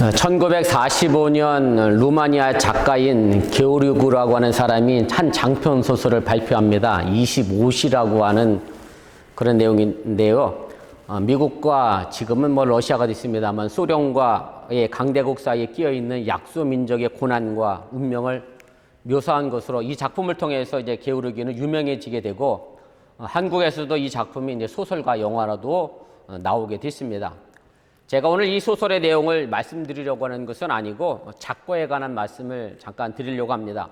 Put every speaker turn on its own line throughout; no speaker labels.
1945년 루마니아 작가인 게오르구라고 하는 사람이 한 장편 소설을 발표합니다. 25시라고 하는 그런 내용인데요. 미국과 지금은 러시아가 됐습니다만 소련과의 강대국 사이에 끼어 있는 약소 민족의 고난과 운명을 묘사한 것으로 이 작품을 통해서 이제 게오르기는 유명해지게 되고 한국에서도 이 작품이 이제 소설과 영화로도 나오게 됐습니다. 제가 오늘 이 소설의 내용을 말씀드리려고 하는 것은 아니고 작고에 관한 말씀을 잠깐 드리려고 합니다.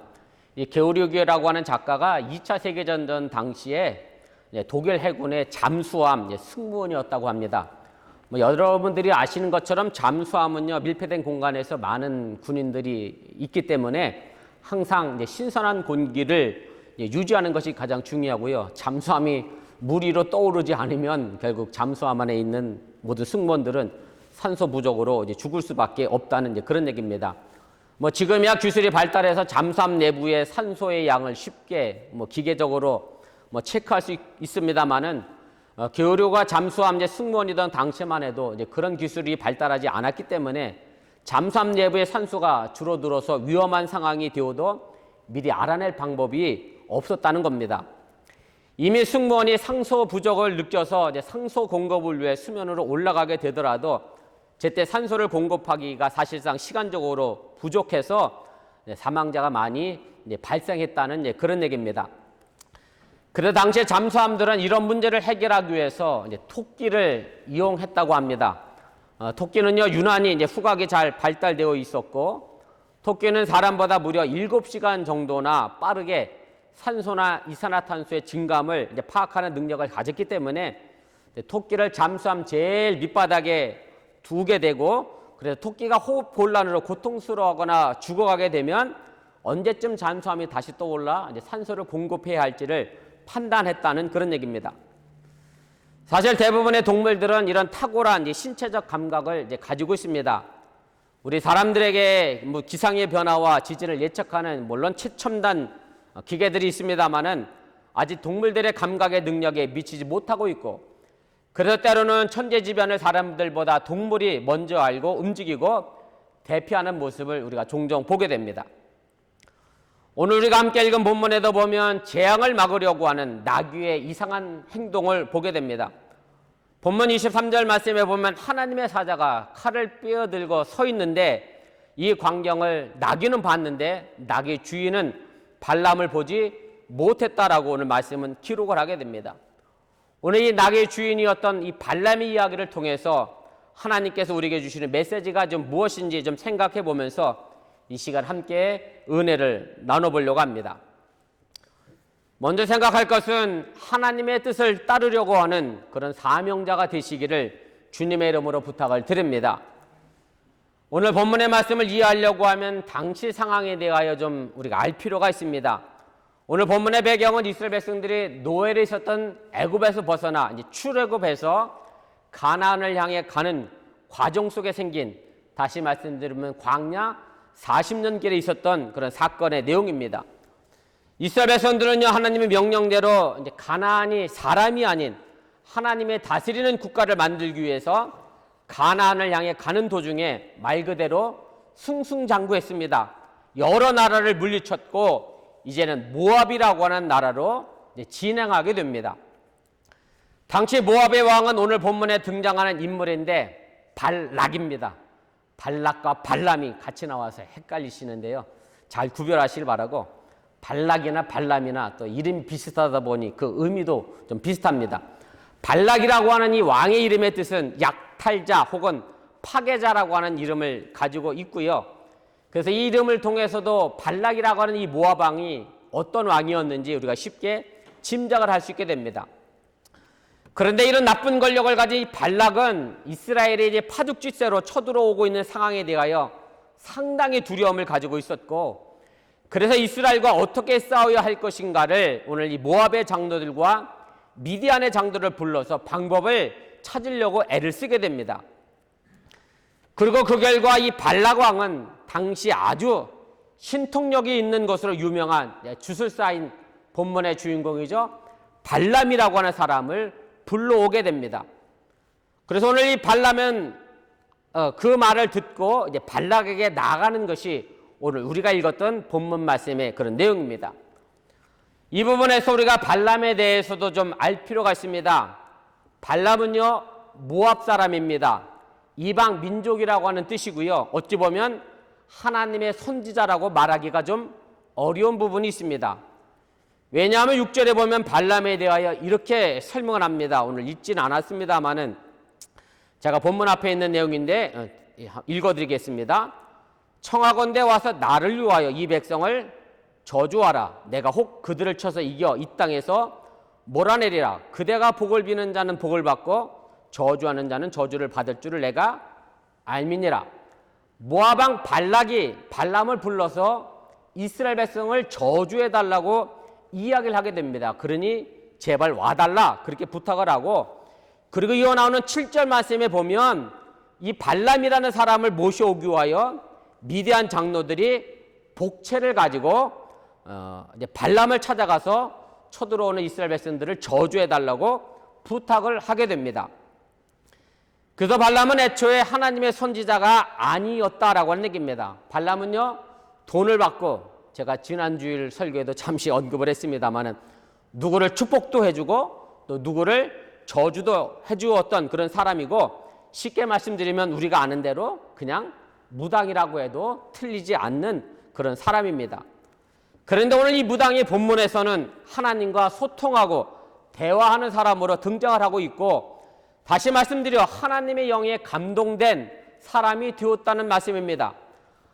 이 게오르기라고 하는 작가가 2차 세계대전 당시에 독일 해군의 잠수함 승무원이었다고 합니다. 여러분들이 아시는 것처럼 잠수함은요, 밀폐된 공간에서 많은 군인들이 있기 때문에 항상 신선한 공기를 유지하는 것이 가장 중요하고요. 잠수함이 물 위로 떠오르지 않으면 결국 잠수함 안에 있는 모든 승무원들은 산소 부족으로 죽을 수밖에 없다는 그런 얘기입니다. 지금이야 기술이 발달해서 잠수함 내부의 산소의 양을 쉽게 기계적으로 체크할 수 있습니다만은 게오르가 잠수함 승무원이던 당시만 해도 그런 기술이 발달하지 않았기 때문에 잠수함 내부의 산소가 줄어들어서 위험한 상황이 되어도 미리 알아낼 방법이 없었다는 겁니다. 이미 승무원이 산소 부족을 느껴서 산소 공급을 위해 수면으로 올라가게 되더라도 제때 산소를 공급하기가 사실상 시간적으로 부족해서 사망자가 많이 발생했다는 그런 얘기입니다. 그래서 당시에 잠수함들은 이런 문제를 해결하기 위해서 토끼를 이용했다고 합니다. 토끼는요, 유난히 후각이 잘 발달되어 있었고, 토끼는 사람보다 무려 7시간 정도나 빠르게 산소나 이산화탄소의 증감을 파악하는 능력을 가졌기 때문에 토끼를 잠수함 제일 밑바닥에 두게 되고, 그래서 토끼가 호흡 곤란으로 고통스러워하거나 죽어가게 되면 언제쯤 잠수함이 다시 떠올라 산소를 공급해야 할지를 판단했다는 그런 얘기입니다. 사실 대부분의 동물들은 이런 탁월한 신체적 감각을 가지고 있습니다. 우리 사람들에게 기상의 변화와 지진을 예측하는 물론 최첨단 기계들이 있습니다만은 아직 동물들의 감각의 능력에 미치지 못하고 있고, 그래서 때로는 천재지변을 사람들보다 동물이 먼저 알고 움직이고 대피하는 모습을 우리가 종종 보게 됩니다. 오늘 우리가 함께 읽은 본문에도 보면 재앙을 막으려고 하는 나귀의 이상한 행동을 보게 됩니다. 본문 23절 말씀에 보면 하나님의 사자가 칼을 빼어들고 서 있는데 이 광경을 나귀는 봤는데 나귀 주인은 발람을 보지 못했다라고 오늘 말씀은 기록을 하게 됩니다. 오늘 이 나귀의 주인이었던 이 발람의 이야기를 통해서 하나님께서 우리에게 주시는 메시지가 좀 무엇인지 좀 생각해 보면서 이 시간 함께 은혜를 나눠보려고 합니다. 먼저 생각할 것은 하나님의 뜻을 따르려고 하는 그런 사명자가 되시기를 주님의 이름으로 부탁을 드립니다. 오늘 본문의 말씀을 이해하려고 하면 당시 상황에 대하여 좀 우리가 알 필요가 있습니다. 오늘 본문의 배경은 이스라엘 백성들이 노예로 있었던 애굽에서 벗어나 출애굽해서 가나안을 향해 가는 과정 속에 생긴, 다시 말씀드리면 광야 40년 길에 있었던 그런 사건의 내용입니다. 이스라엘 백성들은요, 하나님의 명령대로 가나안이 사람이 아닌 하나님의 다스리는 국가를 만들기 위해서 가나안을 향해 가는 도중에 말 그대로 승승장구했습니다. 여러 나라를 물리쳤고 이제는 모압이라고 하는 나라로 진행하게 됩니다. 당시 모압의 왕은 오늘 본문에 등장하는 인물인데 발락입니다. 발락과 발람이 같이 나와서 헷갈리시는데요. 잘 구별하시길 바라고, 발락이나 발람이나 또 이름이 비슷하다 보니 그 의미도 좀 비슷합니다. 발락이라고 하는 이 왕의 이름의 뜻은 약탈자 혹은 파괴자라고 하는 이름을 가지고 있고요. 그래서 이 이름을 통해서도 발락이라고 하는 이 모압 왕이 어떤 왕이었는지 우리가 쉽게 짐작을 할 수 있게 됩니다. 그런데 이런 나쁜 권력을 가진 이 발락은 이스라엘의 이제 파죽지세로 쳐들어오고 있는 상황에 대하여 상당히 두려움을 가지고 있었고, 그래서 이스라엘과 어떻게 싸워야 할 것인가를 오늘 이 모압의 장로들과 미디안의 장로들을 불러서 방법을 찾으려고 애를 쓰게 됩니다. 그리고 그 결과 이 발락 왕은 당시 아주 신통력이 있는 것으로 유명한 주술사인 본문의 주인공이죠, 발람이라고 하는 사람을 불러오게 됩니다. 그래서 오늘 이 발람은 그 말을 듣고 이제 발락에게 나아가는 것이 오늘 우리가 읽었던 본문 말씀의 그런 내용입니다. 이 부분에서 우리가 발람에 대해서도 좀 알 필요가 있습니다. 발람은요, 모압 사람입니다. 이방 민족이라고 하는 뜻이고요. 어찌 보면 하나님의 선지자라고 말하기가 좀 어려운 부분이 있습니다. 왜냐하면 6절에 보면 발람에 대하여 이렇게 설명을 합니다. 오늘 읽지는 않았습니다만은 제가 본문 앞에 있는 내용인데 읽어드리겠습니다. 청하건대 와서 나를 위하여 이 백성을 저주하라. 내가 혹 그들을 쳐서 이겨 이 땅에서 몰아내리라. 그대가 복을 비는 자는 복을 받고 저주하는 자는 저주를 받을 줄을 내가 알미니라. 모압 왕 발락이 발람을 불러서 이스라엘 백성을 저주해달라고 이야기를 하게 됩니다. 그러니 제발 와달라 그렇게 부탁을 하고, 그리고 이어 나오는 7절 말씀에 보면 이 발람이라는 사람을 모셔오기 위하여 미디안 장로들이 복채를 가지고 이제 발람을 찾아가서 쳐들어오는 이스라엘 백성들을 저주해달라고 부탁을 하게 됩니다. 그래서 발람은 애초에 하나님의 선지자가 아니었다라고 하는 얘기입니다. 발람은요, 돈을 받고, 제가 지난주일 설교에도 잠시 언급을 했습니다마는 누구를 축복도 해주고 또 누구를 저주도 해주었던 그런 사람이고, 쉽게 말씀드리면 우리가 아는 대로 그냥 무당이라고 해도 틀리지 않는 그런 사람입니다. 그런데 오늘 이 무당의 본문에서는 하나님과 소통하고 대화하는 사람으로 등장을 하고 있고, 다시 말씀드려 하나님의 영에 감동된 사람이 되었다는 말씀입니다.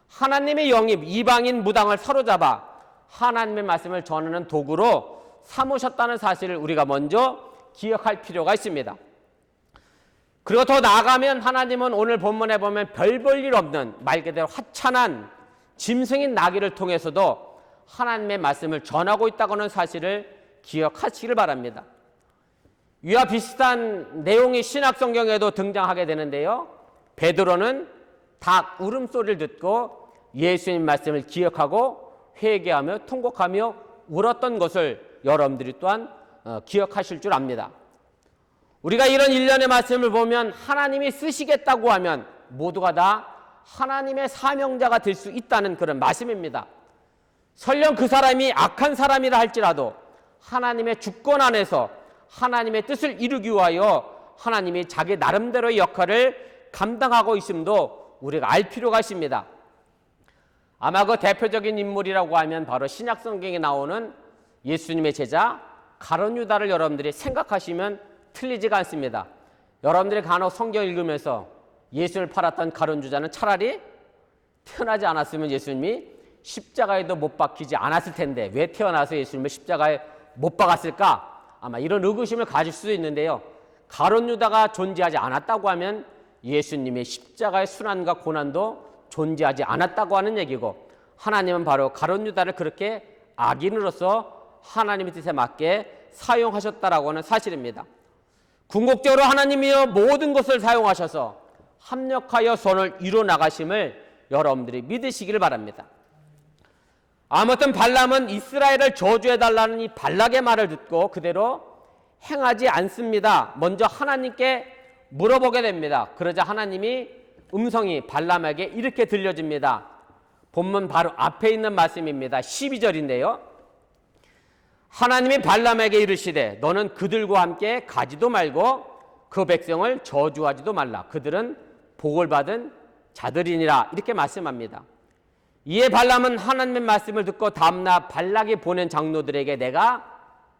하나님의 영이 이방인 무당을 사로잡아 하나님의 말씀을 전하는 도구로 삼으셨다는 사실을 우리가 먼저 기억할 필요가 있습니다. 그리고 더 나아가면 하나님은 오늘 본문에 보면 별 볼 일 없는 말 그대로 하찮은 짐승인 나귀를 통해서도 하나님의 말씀을 전하고 있다고 하는 사실을 기억하시길 바랍니다. 이와 비슷한 내용이 신약 성경에도 등장하게 되는데요. 베드로는 닭 울음소리를 듣고 예수님 말씀을 기억하고 회개하며 통곡하며 울었던 것을 여러분들이 또한 기억하실 줄 압니다. 우리가 이런 일련의 말씀을 보면 하나님이 쓰시겠다고 하면 모두가 다 하나님의 사명자가 될 수 있다는 그런 말씀입니다. 설령 그 사람이 악한 사람이라 할지라도 하나님의 주권 안에서 하나님의 뜻을 이루기 위하여 하나님이 자기 나름대로의 역할을 감당하고 있음도 우리가 알 필요가 있습니다. 아마 그 대표적인 인물이라고 하면 바로 신약 성경에 나오는 예수님의 제자 가룟 유다를 여러분들이 생각하시면 틀리지가 않습니다. 여러분들이 간혹 성경 읽으면서 예수를 팔았던 가룟 유다는 차라리 태어나지 않았으면 예수님이 십자가에도 못 박히지 않았을 텐데 왜 태어나서 예수님을 십자가에 못 박았을까? 아마 이런 의구심을 가질 수도 있는데요. 가룟 유다가 존재하지 않았다고 하면 예수님의 십자가의 순환과 고난도 존재하지 않았다고 하는 얘기고, 하나님은 바로 가룟 유다를 그렇게 악인으로서 하나님의 뜻에 맞게 사용하셨다라고 하는 사실입니다. 궁극적으로 하나님이여 모든 것을 사용하셔서 합력하여 선을 이루어 나가심을 여러분들이 믿으시기를 바랍니다. 아무튼 발람은 이스라엘을 저주해달라는 이 발락의 말을 듣고 그대로 행하지 않습니다. 먼저 하나님께 물어보게 됩니다. 그러자 하나님이 음성이 발람에게 이렇게 들려집니다. 본문 바로 앞에 있는 말씀입니다. 12절인데요. 하나님이 발람에게 이르시되 너는 그들과 함께 가지도 말고 그 백성을 저주하지도 말라. 그들은 복을 받은 자들이니라. 이렇게 말씀합니다. 이에 발람은 하나님의 말씀을 듣고 다음날 발락이 보낸 장로들에게 내가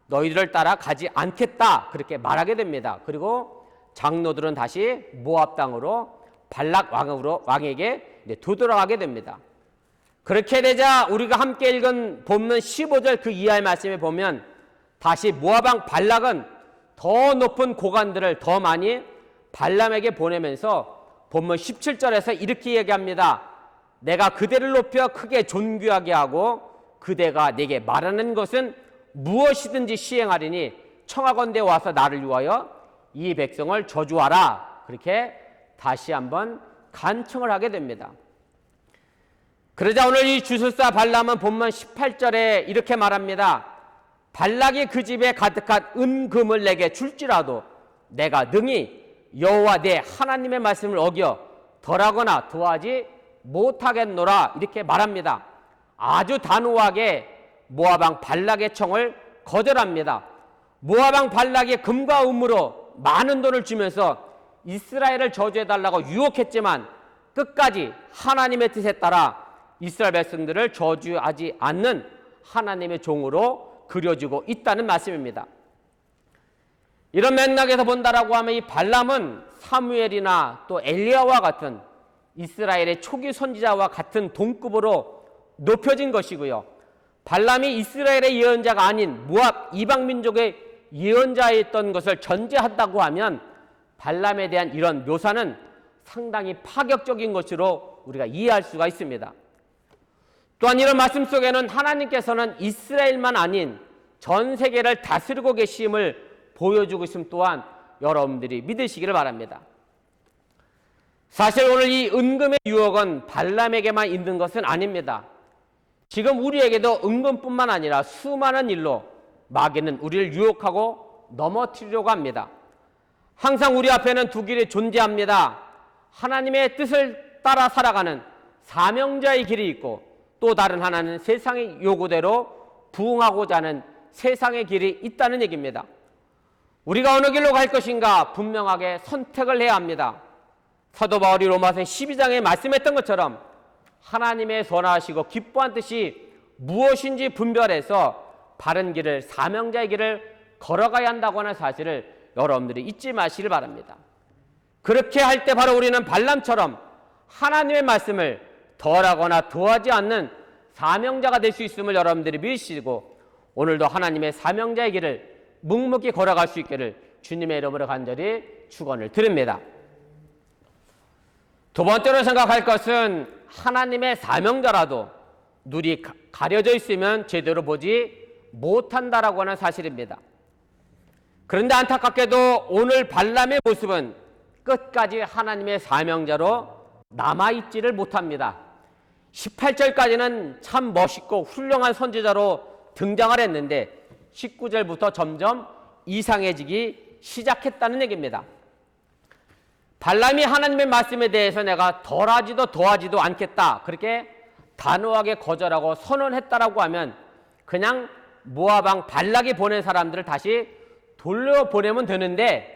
너희들을 따라 가지 않겠다 그렇게 말하게 됩니다. 그리고 장로들은 다시 모압 땅으로 발락 왕에게 되돌아가게 됩니다. 그렇게 되자 우리가 함께 읽은 본문 15절 그 이하의 말씀에 보면 다시 모압 왕 발락은 더 높은 고관들을 더 많이 발람에게 보내면서 본문 17절에서 이렇게 얘기합니다. 내가 그대를 높여 크게 존귀하게 하고 그대가 내게 말하는 것은 무엇이든지 시행하리니 청하건대 와서 나를 위하여 이 백성을 저주하라. 그렇게 다시 한번 간청을 하게 됩니다. 그러자 오늘 이 주술사 발람은 본문 18절에 이렇게 말합니다. 발락이 그 집에 가득한 은금을 내게 줄지라도 내가 능히 여호와 내 하나님의 말씀을 어겨 덜하거나 더하지 못하겠노라 이렇게 말합니다. 아주 단호하게 모압 왕 발락의 청을 거절합니다. 모압 왕 발락이 금과 은으로 많은 돈을 주면서 이스라엘을 저주해달라고 유혹했지만 끝까지 하나님의 뜻에 따라 이스라엘 백성들을 저주하지 않는 하나님의 종으로 그려지고 있다는 말씀입니다. 이런 맥락에서 본다라고 하면 이 발람은 사무엘이나 또 엘리야와 같은 이스라엘의 초기 선지자와 같은 동급으로 높여진 것이고요. 발람이 이스라엘의 예언자가 아닌 모압 이방민족의 예언자였던 것을 전제한다고 하면 발람에 대한 이런 묘사는 상당히 파격적인 것으로 우리가 이해할 수가 있습니다. 또한 이런 말씀 속에는 하나님께서는 이스라엘만 아닌 전 세계를 다스리고 계심을 보여주고 있음 또한 여러분들이 믿으시기를 바랍니다. 사실 오늘 이 은금의 유혹은 발람에게만 있는 것은 아닙니다. 지금 우리에게도 은금뿐만 아니라 수많은 일로 마귀는 우리를 유혹하고 넘어뜨리려고 합니다. 항상 우리 앞에는 두 길이 존재합니다. 하나님의 뜻을 따라 살아가는 사명자의 길이 있고 또 다른 하나는 세상의 요구대로 부응하고자 하는 세상의 길이 있다는 얘기입니다. 우리가 어느 길로 갈 것인가 분명하게 선택을 해야 합니다. 사도 바울이 로마서 12장에 말씀했던 것처럼 하나님의 선하시고 기뻐한 뜻이 무엇인지 분별해서 바른 길을 사명자의 길을 걸어가야 한다고 하는 사실을 여러분들이 잊지 마시길 바랍니다. 그렇게 할 때 바로 우리는 발람처럼 하나님의 말씀을 덜하거나 더하지 않는 사명자가 될 수 있음을 여러분들이 믿으시고 오늘도 하나님의 사명자의 길을 묵묵히 걸어갈 수 있기를 주님의 이름으로 간절히 축원을 드립니다. 두 번째로 생각할 것은 하나님의 사명자라도 눈이 가려져 있으면 제대로 보지 못한다라고 하는 사실입니다. 그런데 안타깝게도 오늘 발람의 모습은 끝까지 하나님의 사명자로 남아있지를 못합니다. 18절까지는 참 멋있고 훌륭한 선지자로 등장을 했는데 19절부터 점점 이상해지기 시작했다는 얘기입니다. 발람이 하나님의 말씀에 대해서 내가 덜하지도 더하지도 않겠다 그렇게 단호하게 거절하고 선언했다라고 하면 그냥 모압 왕 발락이 보낸 사람들을 다시 돌려보내면 되는데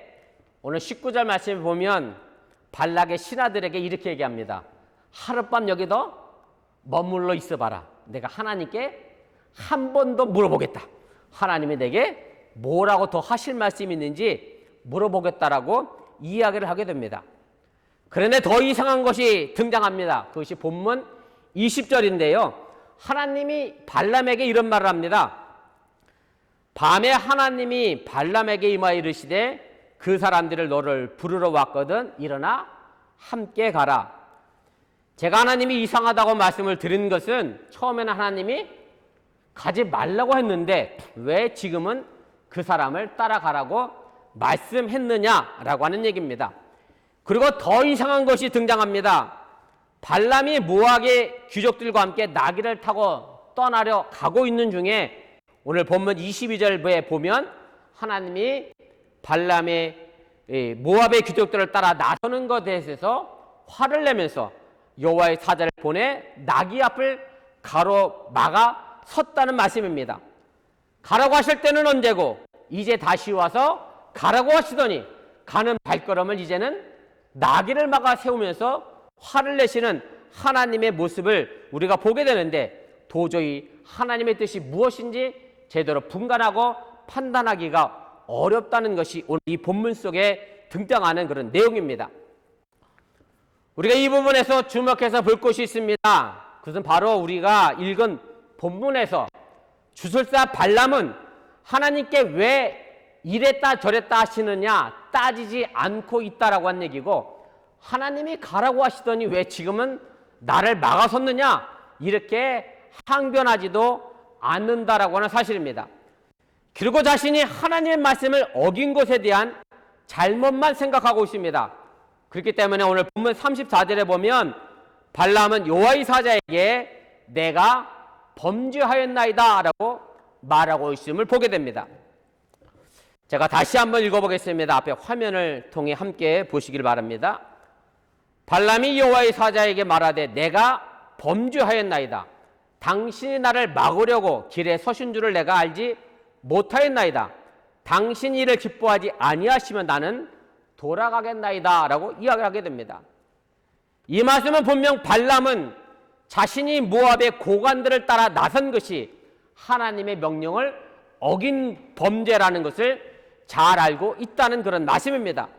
오늘 19절 말씀에 보면 발락의 신하들에게 이렇게 얘기합니다. 하룻밤 여기도 머물러 있어봐라. 내가 하나님께 한 번 더 물어보겠다. 하나님이 내게 뭐라고 더 하실 말씀이 있는지 물어보겠다라고 이야기를 하게 됩니다. 그런데 더 이상한 것이 등장합니다. 그것이 본문 20절인데요. 하나님이 발람에게 이런 말을 합니다. 밤에 하나님이 발람에게 임하여 이르시되 그 사람들을 너를 부르러 왔거든 일어나 함께 가라. 제가 하나님이 이상하다고 말씀을 드린 것은 처음에는 하나님이 가지 말라고 했는데 왜 지금은 그 사람을 따라가라고 말씀했느냐라고 하는 얘기입니다. 그리고 더 이상한 것이 등장합니다. 발람이 모압의 귀족들과 함께 나귀를 타고 떠나려 가고 있는 중에 오늘 본문 22절에 보면 하나님이 발람의 모압의 귀족들을 따라 나서는 것에 대해서 화를 내면서 여호와의 사자를 보내 나귀 앞을 가로막아 섰다는 말씀입니다. 가라고 하실 때는 언제고 이제 다시 와서 가라고 하시더니 가는 발걸음을 이제는 나귀를 막아 세우면서 화를 내시는 하나님의 모습을 우리가 보게 되는데 도저히 하나님의 뜻이 무엇인지 제대로 분간하고 판단하기가 어렵다는 것이 오늘 이 본문 속에 등장하는 그런 내용입니다. 우리가 이 부분에서 주목해서 볼 것이 있습니다. 그것은 바로 우리가 읽은 본문에서 주술사 발람은 하나님께 왜 이랬다 저랬다 하시느냐 따지지 않고 있다라고 한 얘기고 하나님이 가라고 하시더니 왜 지금은 나를 막아섰느냐 이렇게 항변하지도 않는다라고 하는 사실입니다. 그리고 자신이 하나님의 말씀을 어긴 것에 대한 잘못만 생각하고 있습니다. 그렇기 때문에 오늘 본문 34절에 보면 발람은 여호와의 사자에게 내가 범죄하였나이다 라고 말하고 있음을 보게 됩니다. 제가 다시 한번 읽어보겠습니다. 앞에 화면을 통해 함께 보시길 바랍니다. 발람이 여호와의 사자에게 말하되 내가 범죄하였나이다. 당신이 나를 막으려고 길에 서신 줄을 내가 알지 못하였나이다. 당신이 이를 기뻐하지 아니하시면 나는 돌아가겠나이다 라고 이야기를 하게 됩니다. 이 말씀은 분명 발람은 자신이 모압의 고관들을 따라 나선 것이 하나님의 명령을 어긴 범죄라는 것을 잘 알고 있다는 그런 말씀입니다.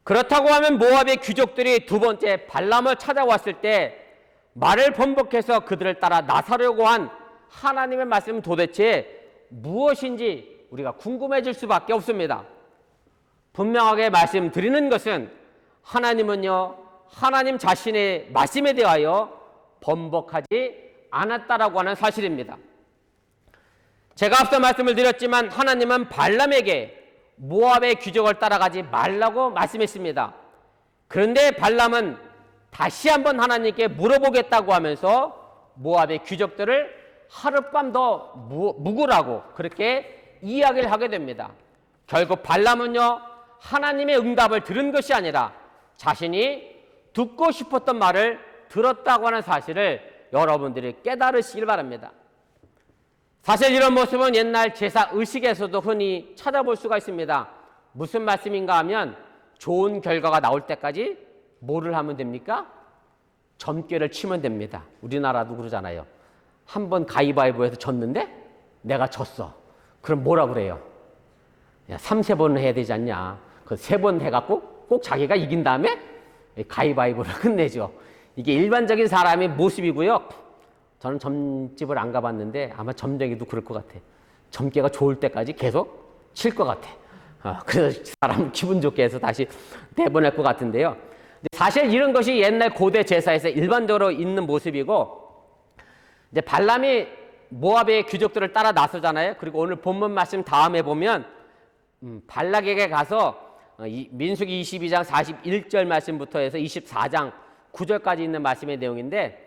그렇다고 하면 모압의 귀족들이 두 번째 발람을 찾아왔을 때 말을 번복해서 그들을 따라 나서려고 한 하나님의 말씀은 도대체 무엇인지 우리가 궁금해질 수밖에 없습니다. 분명하게 말씀드리는 것은 하나님은요, 하나님 자신의 말씀에 대하여 번복하지 않았다라고 하는 사실입니다. 제가 앞서 말씀을 드렸지만 하나님은 발람에게 모압의 귀족을 따라가지 말라고 말씀했습니다. 그런데 발람은 다시 한번 하나님께 물어보겠다고 하면서 모압의 귀족들을 하룻밤 더 묵으라고 그렇게 이야기를 하게 됩니다. 결국 발람은요, 하나님의 응답을 들은 것이 아니라 자신이 듣고 싶었던 말을 들었다고 하는 사실을 여러분들이 깨달으시길 바랍니다. 사실 이런 모습은 옛날 제사 의식에서도 흔히 찾아볼 수가 있습니다. 무슨 말씀인가 하면 좋은 결과가 나올 때까지 뭐를 하면 됩니까? 점괘를 치면 됩니다. 우리나라도 그러잖아요. 한번 가위바위보에서 졌는데 내가 졌어. 그럼 뭐라 그래요? 야, 3-4번 해야 되지 않냐. 그 3번 해갖고 꼭 자기가 이긴 다음에 가위바위보를 끝내죠. 이게 일반적인 사람의 모습이고요. 저는 점집을 안 가봤는데 아마 점쟁이도 그럴 것 같아. 점괘가 좋을 때까지 계속 칠 것 같아. 그래서 사람 기분 좋게 해서 다시 내보낼 것 같은데요. 사실 이런 것이 옛날 고대 제사에서 일반적으로 있는 모습이고, 이제 발람이 모압의 귀족들을 따라 나서잖아요. 그리고 오늘 본문 말씀 다음에 보면 발락에게 가서 민수기 22장 41절 말씀부터 해서 24장 9절까지 있는 말씀의 내용인데,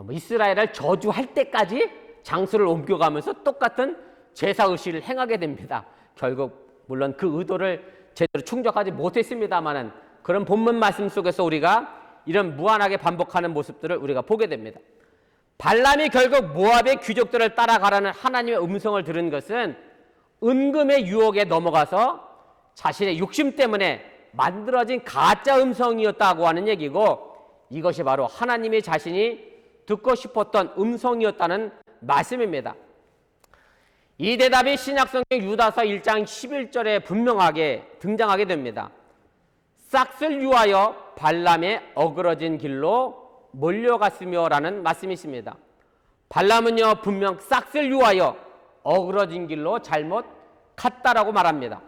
이스라엘을 저주할 때까지 장소를 옮겨가면서 똑같은 제사 의식을 행하게 됩니다. 결국 물론 그 의도를 제대로 충족하지 못했습니다만은 그런 본문 말씀 속에서 우리가 이런 무한하게 반복하는 모습들을 우리가 보게 됩니다. 발람이 결국 모압의 귀족들을 따라가라는 하나님의 음성을 들은 것은 은금의 유혹에 넘어가서 자신의 욕심 때문에 만들어진 가짜 음성이었다고 하는 얘기고, 이것이 바로 하나님의 자신이 듣고 싶었던 음성이었다는 말씀입니다. 이 대답이 신약성경 유다서 1장 11절에 분명하게 등장하게 됩니다. 싹을 유하여 발람의 어그러진 길로 몰려갔으며 라는 말씀이 있습니다. 발람은요, 분명 싹을 유하여 어그러진 길로 잘못 갔다라고 말합니다.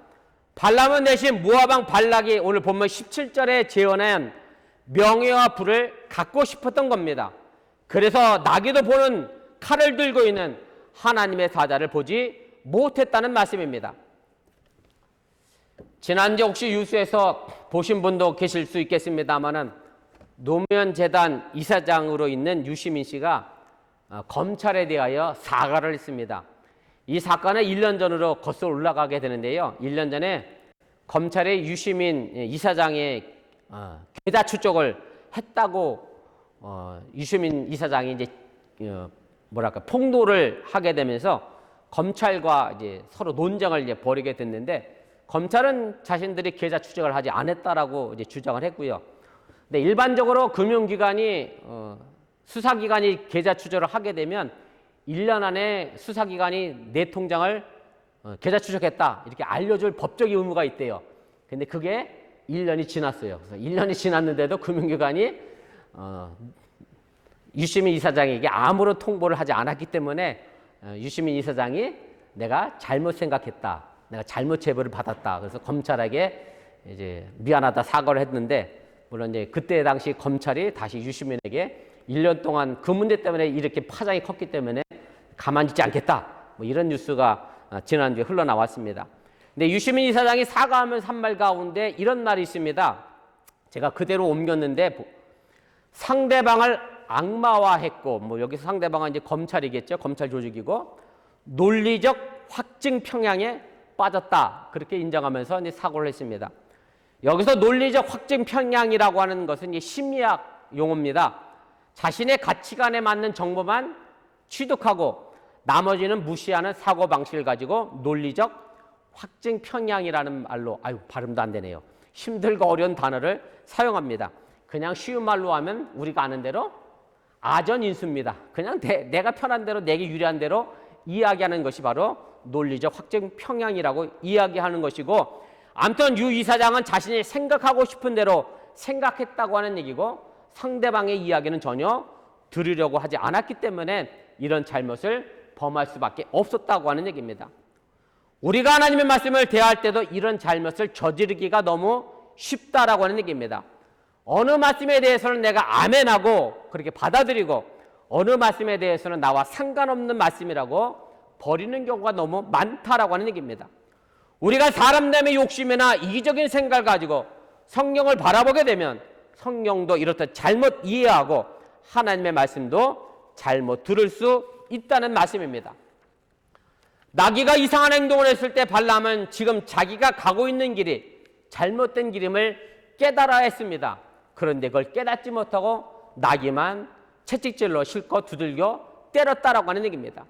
발람은 대신 모압왕 발락이 오늘 본문 17절에 재현한 명예와 부를 갖고 싶었던 겁니다. 그래서 나귀도 보는 칼을 들고 있는 하나님의 사자를 보지 못했다는 말씀입니다. 지난주 혹시 뉴스에서 보신 분도 계실 수 있겠습니다만은 노무현 재단 이사장으로 있는 유시민 씨가 검찰에 대하여 사과를 했습니다. 이 사건은 1년 전으로 거슬러 올라가게 되는데요. 1년 전에 검찰의 유시민 이사장의 계좌 추적을 했다고 유시민 이사장이 이제 폭로를 하게 되면서 검찰과 이제 서로 논쟁을 이제 벌이게 됐는데, 검찰은 자신들이 계좌 추적을 하지 않았다라고 이제 주장을 했고요. 근데 일반적으로 금융기관이 수사기관이 계좌 추적을 하게 되면 1년 안에 수사기관이 내 통장을 계좌 추적했다 이렇게 알려줄 법적인 의무가 있대요. 근데 그게 1년이 지났어요. 그래서 1년이 지났는데도 금융기관이 유시민 이사장에게 아무런 통보를 하지 않았기 때문에 유시민 이사장이 내가 잘못 생각했다, 내가 잘못 제보를 받았다, 그래서 검찰에게 이제 미안하다 사과를 했는데, 물론 이제 그때 당시 검찰이 다시 유시민에게 1년 동안 그 문제 때문에 이렇게 파장이 컸기 때문에 가만히 있지 않겠다, 뭐 이런 뉴스가 지난주에 흘러나왔습니다. 근데 유시민 이사장이 사과하면서 한 말 가운데 이런 말이 있습니다. 제가 그대로 옮겼는데, 상대방을 악마화했고, 뭐 여기서 상대방은 이제 검찰이겠죠. 검찰 조직이고, 논리적 확증 평양에 빠졌다, 그렇게 인정하면서 이제 사과를 했습니다. 여기서 논리적 확증 편향이라고 하는 것은 이 심리학 용어입니다. 자신의 가치관에 맞는 정보만 취득하고 나머지는 무시하는 사고방식을 가지고 논리적 확증 편향이라는 말로, 발음도 안 되네요. 힘들고 어려운 단어를 사용합니다. 그냥 쉬운 말로 하면 우리가 아는 대로 아전인수입니다. 그냥 내가 편한 대로, 내게 유리한 대로 이야기하는 것이 바로 논리적 확증 편향이라고 이야기하는 것이고, 아무튼 유 이사장은 자신이 생각하고 싶은 대로 생각했다고 하는 얘기고, 상대방의 이야기는 전혀 들으려고 하지 않았기 때문에 이런 잘못을 범할 수밖에 없었다고 하는 얘기입니다. 우리가 하나님의 말씀을 대할 때도 이런 잘못을 저지르기가 너무 쉽다라고 하는 얘기입니다. 어느 말씀에 대해서는 내가 아멘하고 그렇게 받아들이고, 어느 말씀에 대해서는 나와 상관없는 말씀이라고 버리는 경우가 너무 많다라고 하는 얘기입니다. 우리가 사람들의 욕심이나 이기적인 생각을 가지고 성경을 바라보게 되면 성경도 이렇듯 잘못 이해하고 하나님의 말씀도 잘못 들을 수 있다는 말씀입니다. 나귀가 이상한 행동을 했을 때 발람은 지금 자기가 가고 있는 길이 잘못된 길임을 깨달아야 했습니다. 그런데 그걸 깨닫지 못하고 나귀만 채찍질로 실컷 두들겨 때렸다라고 하는 얘기입니다.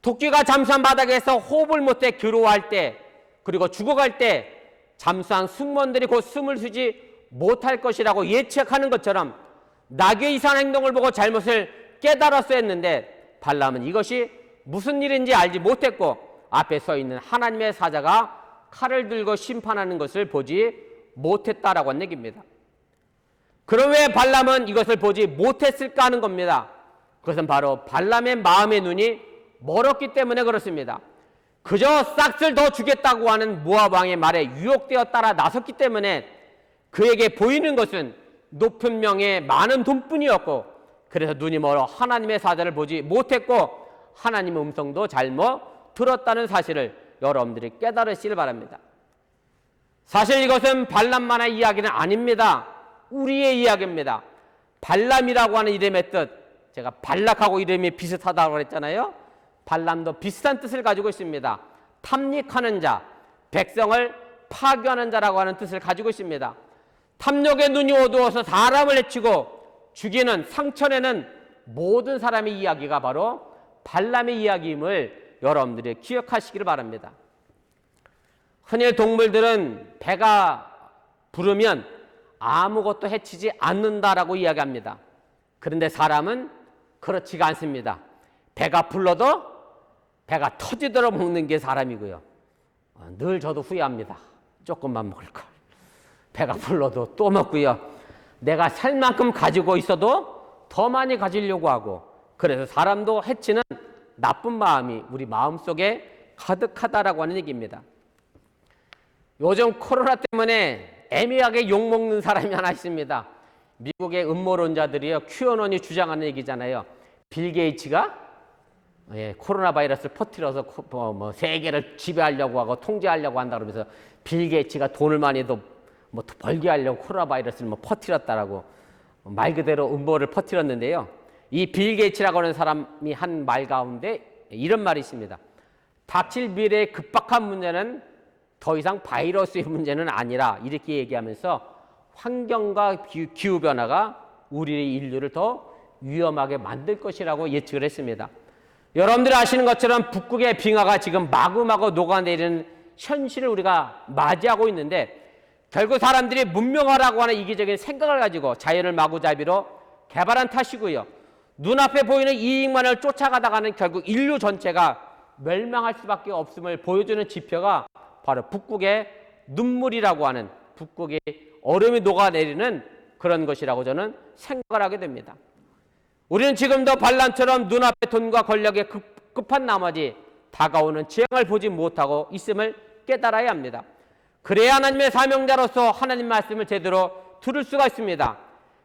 토끼가 잠수한 바닥에서 호흡을 못해 괴로워할 때, 그리고 죽어갈 때 잠수한 승무원들이 곧 숨을 쉬지 못할 것이라고 예측하는 것처럼 나귀의 이상한 행동을 보고 잘못을 깨달았어야 했는데 발람은 이것이 무슨 일인지 알지 못했고 앞에 서 있는 하나님의 사자가 칼을 들고 심판하는 것을 보지 못했다라고 하는 얘기입니다. 그럼 왜 발람은 이것을 보지 못했을까 하는 겁니다. 그것은 바로 발람의 마음의 눈이 멀었기 때문에 그렇습니다. 그저 싹을 더 주겠다고 하는 모압 왕의 말에 유혹되어 따라 나섰기 때문에 그에게 보이는 것은 높은 명예 많은 돈뿐이었고, 그래서 눈이 멀어 하나님의 사자를 보지 못했고 하나님의 음성도 잘못 들었다는 사실을 여러분들이 깨달으시길 바랍니다. 사실 이것은 발람만의 이야기는 아닙니다. 우리의 이야기입니다. 발람이라고 하는 이름의 뜻, 제가 발락하고 이름이 비슷하다고 그랬잖아요. 발람도 비슷한 뜻을 가지고 있습니다. 탐닉하는 자, 백성을 파괴하는 자라고 하는 뜻을 가지고 있습니다. 탐욕의 눈이 어두워서 사람을 해치고 죽이는 상처내는 모든 사람의 이야기가 바로 발람의 이야기임을 여러분들이 기억하시기를 바랍니다. 흔히 동물들은 배가 부르면 아무것도 해치지 않는다라고 이야기합니다. 그런데 사람은 그렇지가 않습니다. 배가 불러도 배가 터지도록 먹는 게 사람이고요. 늘 저도 후회합니다. 조금만 먹을 걸. 배가 불러도 또 먹고요. 내가 살 만큼 가지고 있어도 더 많이 가지려고 하고, 그래서 사람도 해치는 나쁜 마음이 우리 마음속에 가득하다라고 하는 얘기입니다. 요즘 코로나 때문에 애매하게 욕먹는 사람이 하나 있습니다. 미국의 음모론자들이요, QAnon이 주장하는 얘기잖아요. 빌 게이츠가 코로나 바이러스를 퍼뜨려서 세계를 지배하려고 하고 통제하려고 한다 그러면서 빌 게이츠가 돈을 많이 더 벌게 하려고 코로나 바이러스를 퍼뜨렸다라고 말 그대로 음모를 퍼뜨렸는데요. 이 빌 게이츠라고 하는 사람이 한 말 가운데 이런 말이 있습니다. 닥칠 미래의 급박한 문제는 더 이상 바이러스의 문제는 아니라, 이렇게 얘기하면서 환경과 기후변화가 우리 인류를 더 위험하게 만들 것이라고 예측을 했습니다. 여러분들이 아시는 것처럼 북극의 빙하가 지금 마구마구 녹아내리는 현실을 우리가 맞이하고 있는데, 결국 사람들이 문명화라고 하는 이기적인 생각을 가지고 자연을 마구잡이로 개발한 탓이고요. 눈앞에 보이는 이익만을 쫓아가다가는 결국 인류 전체가 멸망할 수밖에 없음을 보여주는 지표가 바로 북극의 눈물이라고 하는, 북극의 얼음이 녹아내리는 그런 것이라고 저는 생각을 하게 됩니다. 우리는 지금도 발람처럼 눈앞에 돈과 권력에 급한 나머지 다가오는 재앙을 보지 못하고 있음을 깨달아야 합니다. 그래야 하나님의 사명자로서 하나님 말씀을 제대로 들을 수가 있습니다.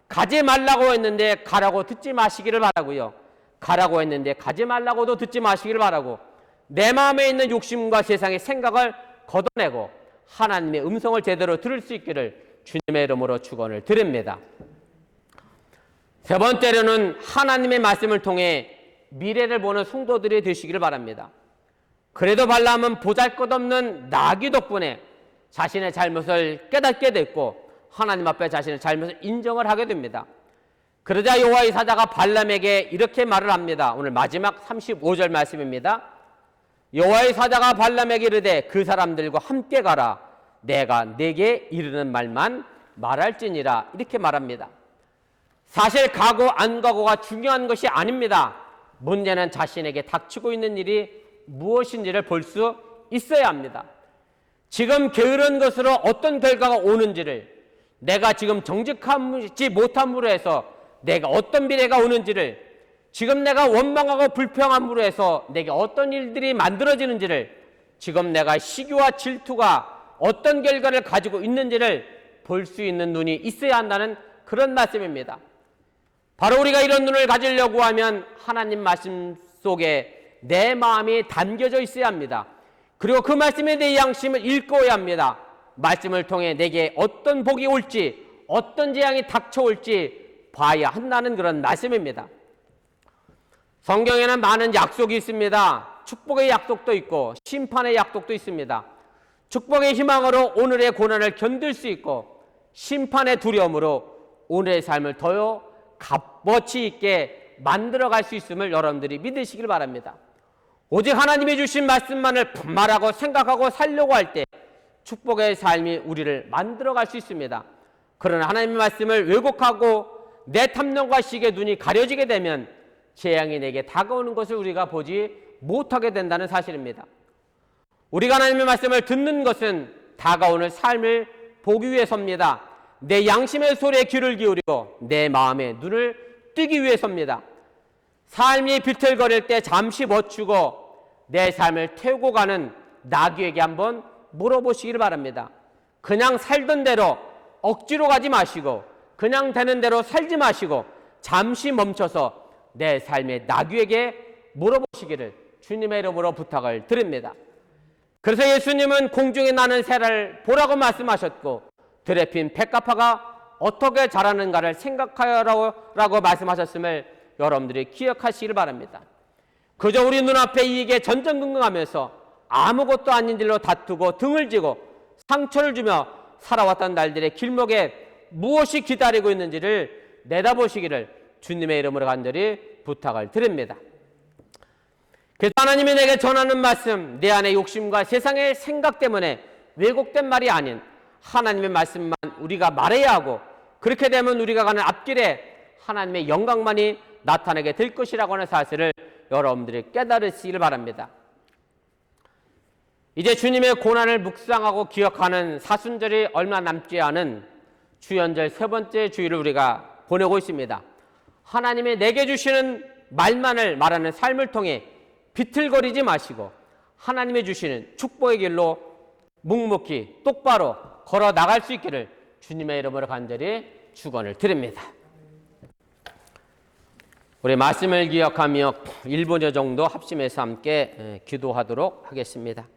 가지 말라고 했는데 가라고 듣지 마시기를 바라고요. 가라고 했는데 가지 말라고도 듣지 마시기를 바라고, 내 마음에 있는 욕심과 세상의 생각을 걷어내고 하나님의 음성을 제대로 들을 수 있기를 주님의 이름으로 축원을 드립니다. 세 번째로는 하나님의 말씀을 통해 미래를 보는 성도들이 되시기를 바랍니다. 그래도 발람은 보잘것없는 나귀 덕분에 자신의 잘못을 깨닫게 됐고 하나님 앞에 자신의 잘못을 인정을 하게 됩니다. 그러자 여호와의 사자가 발람에게 이렇게 말을 합니다. 오늘 마지막 35절 말씀입니다. 여호와의 사자가 발람에게 이르되 그 사람들과 함께 가라. 내가 네게 이르는 말만 말할지니라. 이렇게 말합니다. 사실 가고 안 가고가 중요한 것이 아닙니다. 문제는 자신에게 닥치고 있는 일이 무엇인지를 볼 수 있어야 합니다. 지금 게으른 것으로 어떤 결과가 오는지를, 내가 지금 정직하지 못함으로 해서 내가 어떤 미래가 오는지를, 지금 내가 원망하고 불평함으로 해서 내게 어떤 일들이 만들어지는지를, 지금 내가 시기와 질투가 어떤 결과를 가지고 있는지를 볼 수 있는 눈이 있어야 한다는 그런 말씀입니다. 바로 우리가 이런 눈을 가지려고 하면 하나님 말씀 속에 내 마음이 담겨져 있어야 합니다. 그리고 그 말씀에 대해 양심을 읽어야 합니다. 말씀을 통해 내게 어떤 복이 올지, 어떤 재앙이 닥쳐올지 봐야 한다는 그런 말씀입니다. 성경에는 많은 약속이 있습니다. 축복의 약속도 있고 심판의 약속도 있습니다. 축복의 희망으로 오늘의 고난을 견딜 수 있고, 심판의 두려움으로 오늘의 삶을 더요 값어치 있게 만들어갈 수 있음을 여러분들이 믿으시길 바랍니다. 오직 하나님이 주신 말씀만을 분말하고 생각하고 살려고 할 때 축복의 삶이 우리를 만들어갈 수 있습니다. 그러나 하나님의 말씀을 왜곡하고 내 탐욕과 시기의 눈이 가려지게 되면 재앙이 내게 다가오는 것을 우리가 보지 못하게 된다는 사실입니다. 우리가 하나님의 말씀을 듣는 것은 다가오는 삶을 보기 위해서입니다. 내 양심의 소리에 귀를 기울이고 내 마음의 눈을 뜨기 위해서입니다. 삶이 비틀거릴 때 잠시 멈추고 내 삶을 태우고 가는 나귀에게 한번 물어보시길 바랍니다. 그냥 살던 대로 억지로 가지 마시고, 그냥 되는 대로 살지 마시고 잠시 멈춰서 내 삶의 나귀에게 물어보시기를 주님의 이름으로 부탁을 드립니다. 그래서 예수님은 공중에 나는 새를 보라고 말씀하셨고, 들에 핀 백합화가 어떻게 자라는가를 생각하라고 말씀하셨음을 여러분들이 기억하시길 바랍니다. 그저 우리 눈앞에 이익에 전전긍긍하면서 아무것도 아닌 일로 다투고 등을 지고 상처를 주며 살아왔던 날들의 길목에 무엇이 기다리고 있는지를 내다보시기를 주님의 이름으로 간절히 부탁을 드립니다. 그래서 하나님이 내게 전하는 말씀, 내 안의 욕심과 세상의 생각 때문에 왜곡된 말이 아닌 하나님의 말씀만 우리가 말해야 하고, 그렇게 되면 우리가 가는 앞길에 하나님의 영광만이 나타나게 될 것이라고 하는 사실을 여러분들이 깨달으시길 바랍니다. 이제 주님의 고난을 묵상하고 기억하는 사순절이 얼마 남지 않은 주연절 세 번째 주일을 우리가 보내고 있습니다. 하나님이 내게 주시는 말만을 말하는 삶을 통해 비틀거리지 마시고 하나님이 주시는 축복의 길로 묵묵히 똑바로 걸어 나갈 수 있기를 주님의 이름으로 간절히 축원을 드립니다. 우리 말씀을 기억하며 1분여 정도 합심해서 함께 기도하도록 하겠습니다.